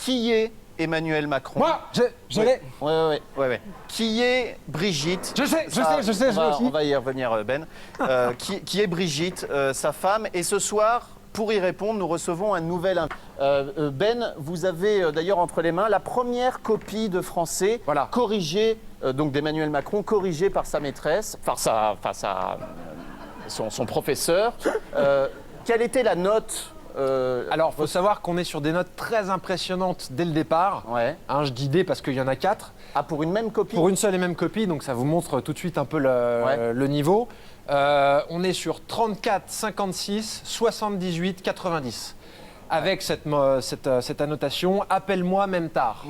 Qui est Emmanuel Macron? Moi, je l'ai. Ouais. Qui est Brigitte? Je sais, je l'ai aussi. On va y revenir, Ben. Qui est Brigitte, sa femme? Et ce soir, pour y répondre, nous recevons un nouvel invité. Ben, vous avez d'ailleurs entre les mains la première copie de français corrigée, donc d'Emmanuel Macron, corrigée par sa maîtresse, son professeur. Quelle était la note? Alors, il faut savoir qu'on est sur des notes très impressionnantes dès le départ. Ouais. Je dis des parce qu'il y en a 4. Ah, pour une même copie? Pour une seule et même copie, donc ça vous montre tout de suite un peu le niveau. On est sur 34, 56, 78, 90. Avec cette annotation, appelle-moi même tard.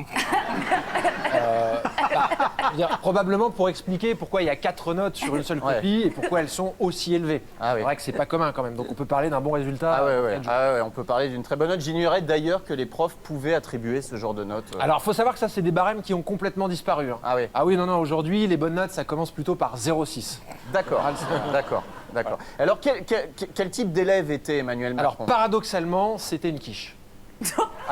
Probablement pour expliquer pourquoi il y a 4 notes sur une seule copie et pourquoi elles sont aussi élevées. C'est vrai que c'est pas commun quand même, donc on peut parler d'un bon résultat. On peut parler d'une très bonne note. J'ignorais d'ailleurs que les profs pouvaient attribuer ce genre de notes. Alors, il faut savoir que ça, c'est des barèmes qui ont complètement disparu. Non, aujourd'hui, les bonnes notes, ça commence plutôt par 0,6. D'accord. Alors, quel type d'élève était Emmanuel Macron? Alors, paradoxalement, c'était une quiche.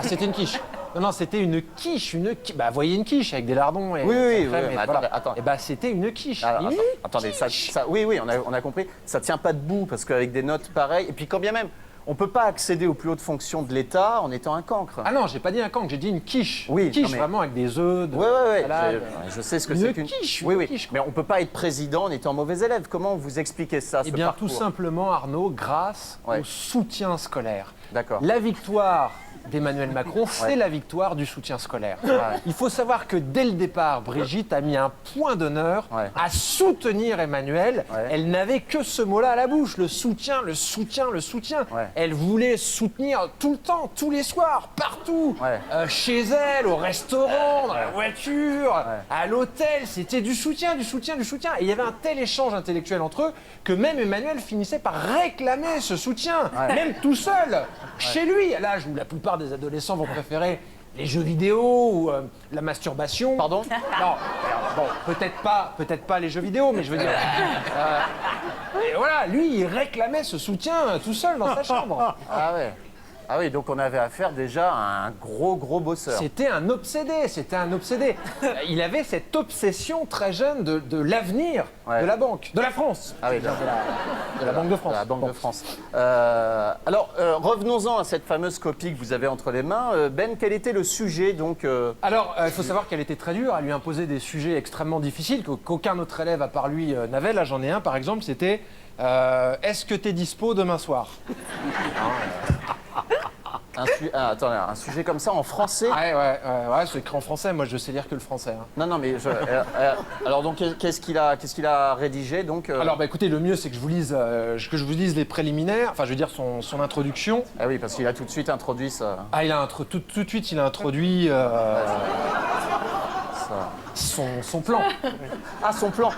C'était une quiche. Non, c'était une quiche. Bah, voyez une quiche avec des lardons et mais attends. Et bah, c'était une quiche. Attendez, on a compris. Ça tient pas debout parce qu'avec des notes pareilles, et puis quand bien même, on peut pas accéder aux plus hautes fonctions de l'État en étant un cancre. Ah non, j'ai pas dit un cancre, j'ai dit une quiche. Oui, une quiche vraiment avec des œufs. Je sais ce que c'est qu'une quiche. Quiche. Mais on peut pas être président en étant mauvais élève. Comment vous expliquez ça? Eh bien, tout simplement, Arnaud, grâce au soutien scolaire. D'accord. La victoire d'Emmanuel Macron, c'est la victoire du soutien scolaire. Il faut savoir que dès le départ, Brigitte a mis un point d'honneur à soutenir Emmanuel. Elle n'avait que ce mot-là à la bouche, le soutien, le soutien, le soutien. Elle voulait soutenir tout le temps, tous les soirs, partout. Chez elle, au restaurant, dans la voiture, à l'hôtel, c'était du soutien, du soutien, du soutien. Et il y avait un tel échange intellectuel entre eux que même Emmanuel finissait par réclamer ce soutien, même tout seul, chez lui, à l'âge où la plupart des adolescents vont préférer les jeux vidéo ou la masturbation. Pardon? Non, bon, peut-être pas les jeux vidéo, mais je veux dire... et voilà, lui, il réclamait ce soutien tout seul dans sa chambre. Ah oui, donc on avait affaire déjà à un gros bosseur. C'était un obsédé. Il avait cette obsession très jeune de l'avenir de la banque, de la France. De la Banque de France. De la Banque de France. Alors, revenons-en à cette fameuse copie que vous avez entre les mains. Ben, quel était le sujet donc Alors, il faut savoir qu'elle était très dure. Elle lui imposait des sujets extrêmement difficiles qu'aucun autre élève à part lui n'avait. Là, j'en ai un, par exemple, c'était est-ce que tu es dispo demain soir? Un sujet comme ça en français? Ouais, c'est écrit en français. Moi, je sais lire que le français. Non, mais alors donc qu'est-ce qu'il a rédigé donc Alors, écoutez, le mieux, c'est que je vous lise les préliminaires. Enfin, je veux dire son introduction. Ah oui, parce qu'il a tout de suite introduit ça. Tout de suite, il a introduit son plan. Ah, son plan.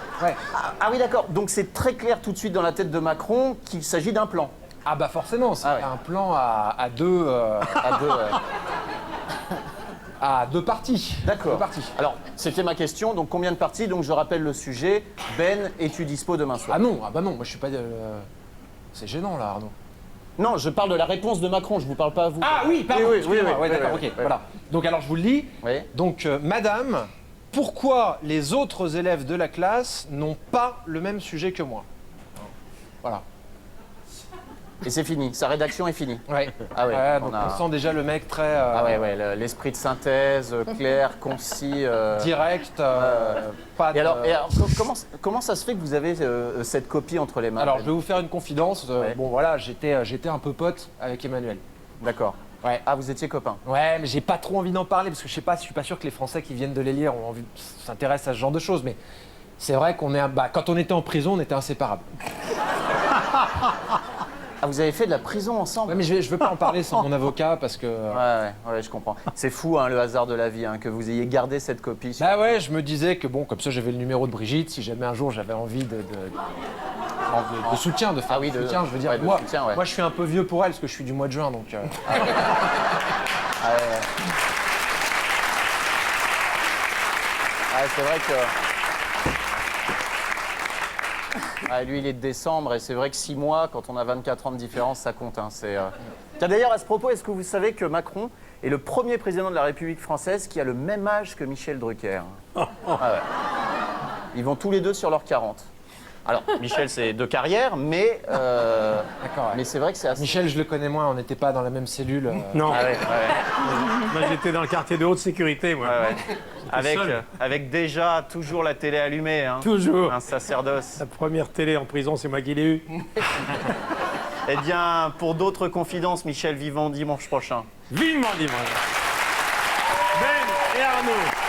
Ah oui, d'accord. Donc c'est très clair tout de suite dans la tête de Macron qu'il s'agit d'un plan. Ah bah forcément, c'est un plan à deux... à deux parties. D'accord. Alors, c'était ma question. Donc, combien de parties? Donc, je rappelle le sujet. Ben, es-tu dispo demain soir? Ah non, moi je suis pas... C'est gênant là, Arnaud. Non, je parle de la réponse de Macron, je vous parle pas à vous. Ah oui, pardon, oui, d'accord, ok, voilà. Donc alors je vous le lis. Donc, madame, pourquoi les autres élèves de la classe n'ont pas le même sujet que moi? Voilà. Et c'est fini, sa rédaction est finie. Donc on sent déjà le mec très... l'esprit de synthèse, clair, concis... Direct, pas de... Et alors comment ça se fait que vous avez cette copie entre les mains? Alors, je vais vous faire une confidence. Bon, voilà, j'étais un peu pote avec Emmanuel. D'accord. Ah, vous étiez copains? Ouais, mais j'ai pas trop envie d'en parler parce que je suis pas sûr que les Français qui viennent de les lire s'intéressent à ce genre de choses, mais c'est vrai qu'on est... quand on était en prison, on était inséparables. Ah, vous avez fait de la prison ensemble? Ouais, mais je veux pas en parler sans mon avocat parce que... Ouais, je comprends. C'est fou, le hasard de la vie, que vous ayez gardé cette copie. Bah ouais, je me disais que bon, comme ça j'avais le numéro de Brigitte, si jamais un jour j'avais envie de soutien, de faire de soutien, je veux dire, moi je suis un peu vieux pour elle parce que je suis du mois de juin, donc... c'est vrai que... lui, il est de décembre et c'est vrai que 6 mois, quand on a 24 ans de différence, ça compte. Tiens, d'ailleurs, à ce propos, est-ce que vous savez que Macron est le premier président de la République française qui a le même âge que Michel Drucker. Ah ouais. Ils vont tous les deux sur leurs 40. Alors, Michel, c'est de carrière, mais, mais c'est vrai que c'est assez... Michel, je le connais moins, on n'était pas dans la même cellule. Non. Ah ouais. Moi, j'étais dans le quartier de haute sécurité, moi. Avec déjà toujours la télé allumée. Hein. Toujours. Un sacerdoce. La première télé en prison, c'est moi qui l'ai eue. Eh bien, pour d'autres confidences, Michel, vivant dimanche prochain. Vivement dimanche. Ben et Arnaud.